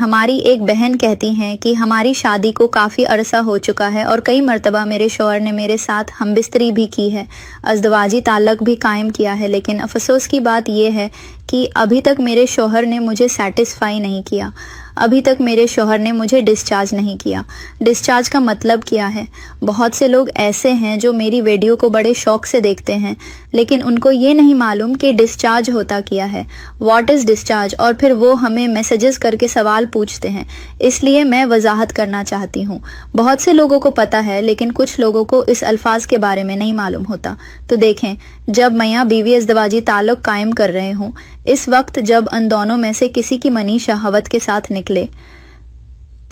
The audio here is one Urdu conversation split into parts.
ہماری ایک بہن کہتی ہیں کہ ہماری شادی کو کافی عرصہ ہو چکا ہے اور کئی مرتبہ میرے شوہر نے میرے ساتھ ہم بستری بھی کی ہے، ازدواجی تعلق بھی قائم کیا ہے، لیکن افسوس کی بات یہ ہے کہ ابھی تک میرے شوہر نے مجھے سیٹسفائی نہیں کیا۔ ابھی تک میرے شوہر نے مجھے ڈسچارج نہیں کیا۔ ڈسچارج کا مطلب کیا ہے؟ بہت سے لوگ ایسے ہیں جو میری ویڈیو کو بڑے شوق سے دیکھتے ہیں، لیکن ان کو یہ نہیں معلوم کہ ڈسچارج ہوتا کیا ہے، واٹ از ڈسچارج، اور پھر وہ ہمیں میسیجز کر کے سوال پوچھتے ہیں۔ اس لیے میں وضاحت کرنا چاہتی ہوں۔ بہت سے لوگوں کو پتہ ہے، لیکن کچھ لوگوں کو اس الفاظ کے بارے میں نہیں معلوم ہوتا۔ تو دیکھیں، جب میاں بیوی ازدواجی تعلق قائم کر رہے ہوں، اس وقت جب ان دونوں میں سے کسی کی منی شہوت کے ساتھ نکلے،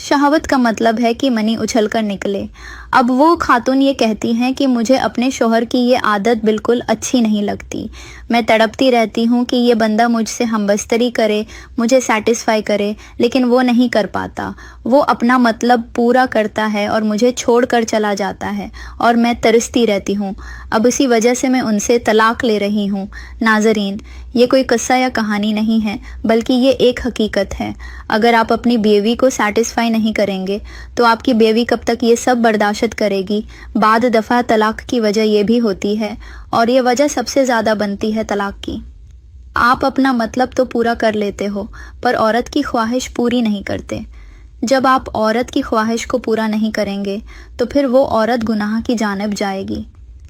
شہوت کا مطلب ہے کہ منی اچھل کر نکلے، اب وہ خاتون یہ کہتی ہیں کہ مجھے اپنے شوہر کی یہ عادت بالکل اچھی نہیں لگتی، میں تڑپتی رہتی ہوں کہ یہ بندہ مجھ سے ہمبستری کرے، مجھے سیٹسفائی کرے، لیکن وہ نہیں کر پاتا، وہ اپنا مطلب پورا کرتا ہے اور مجھے چھوڑ کر چلا جاتا ہے اور میں ترستی رہتی ہوں، اب اسی وجہ سے میں ان سے طلاق لے رہی ہوں۔ ناظرین، یہ کوئی قصہ یا کہانی نہیں ہے، بلکہ یہ ایک حقیقت ہے۔ اگر آپ اپنی بیوی کو سیٹسفائی نہیں کریں گے تو آپ کی بیوی کب تک یہ سب برداشت کرے گی؟ بعد دفعہ طلاق کی وجہ یہ بھی ہوتی ہے، اور یہ وجہ سب سے زیادہ بنتی ہے طلاق کی۔ آپ اپنا مطلب تو پورا کر لیتے ہو، پر عورت کی خواہش پوری نہیں کرتے۔ جب آپ عورت کی خواہش کو پورا نہیں کریں گے تو پھر وہ عورت گناہ کی جانب جائے گی،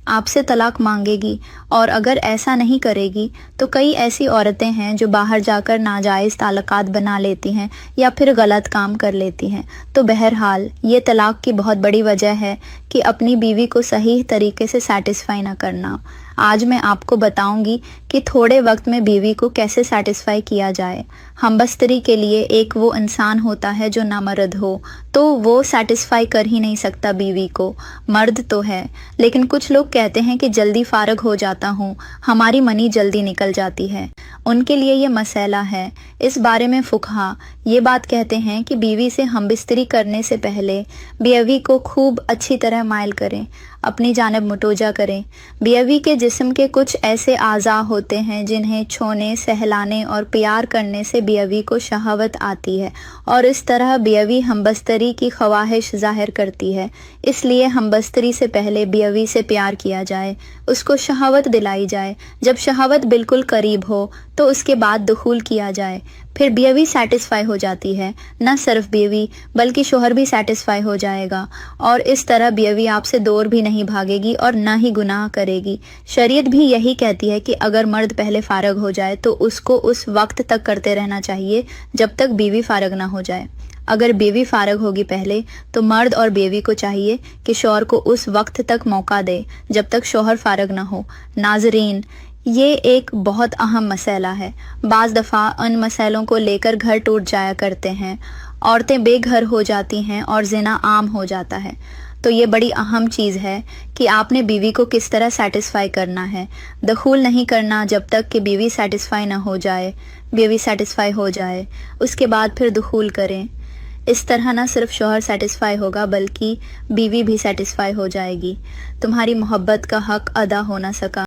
آپ سے طلاق مانگے گی، اور اگر ایسا نہیں کرے گی تو کئی ایسی عورتیں ہیں جو باہر جا کر ناجائز تعلقات بنا لیتی ہیں یا پھر غلط کام کر لیتی ہیں۔ تو بہرحال یہ طلاق کی بہت بڑی وجہ ہے کہ اپنی بیوی کو صحیح طریقے سے سیٹسفائی نہ کرنا۔ آج میں آپ کو بتاؤں گی کہ تھوڑے وقت میں بیوی کو کیسے سیٹسفائی کیا جائے۔ ہمبستری کے لیے ایک وہ انسان ہوتا ہے جو نامرد ہو، تو وہ سیٹسفائی کر ہی نہیں سکتا بیوی کو، مرد تو ہے، لیکن کچھ لوگ کہتے ہیں کہ جلدی فارغ ہو جاتا ہوں، ہماری منی جلدی نکل جاتی ہے، ان کے لیے یہ مسئلہ ہے۔ اس بارے میں فقہا یہ بات کہتے ہیں کہ بیوی سے ہمبستری کرنے سے پہلے بیوی کو خوب اچھی طرح مائل کریں، اپنی جانب متوجہ کریں۔ بیوی کے جسم کے کچھ ایسے اعضاء ہوتے ہیں جنہیں چھونے، سہلانے اور پیار کرنے سے بیوی کو شہوت آتی ہے، اور اس طرح بیوی ہمبستری کی خواہش ظاہر کرتی ہے۔ اس لیے ہمبستری سے پہلے بیوی سے پیار کیا جائے، اس کو شہوت دلائی جائے، جب شہوت بالکل قریب ہو تو اس کے بعد دخول کیا جائے، پھر بیوی سیٹسفائی ہو جاتی ہے، نہ صرف بیوی بلکہ شوہر بھی سیٹسفائی ہو جائے گا، اور اس طرح بیوی آپ سے دور بھی نہیں بھاگے گی اور نہ ہی گناہ کرے گی۔ شریعت بھی یہی کہتی ہے کہ اگر مرد پہلے فارغ ہو جائے تو اس کو اس وقت تک کرتے رہنا چاہیے جب تک بیوی فارغ نہ ہو جائے۔ اگر بیوی فارغ ہوگی پہلے تو مرد اور بیوی کو چاہیے کہ شوہر کو اس وقت تک موقع دے جب تک شوہر فارغ نہ ہو۔ ناظرین، یہ ایک بہت اہم مسئلہ ہے۔ بعض دفعہ ان مسائلوں کو لے کر گھر ٹوٹ جایا کرتے ہیں، عورتیں بے گھر ہو جاتی ہیں اور زنا عام ہو جاتا ہے۔ تو یہ بڑی اہم چیز ہے کہ آپ نے بیوی کو کس طرح سیٹسفائی کرنا ہے۔ دخول نہیں کرنا جب تک کہ بیوی سیٹسفائی نہ ہو جائے، بیوی سیٹسفائی ہو جائے اس کے بعد پھر دخول کریں۔ اس طرح نہ صرف شوہر سیٹسفائی ہوگا بلکہ بیوی بھی سیٹسفائی ہو جائے گی۔ تمہاری محبت کا حق ادا ہو نہ سکا۔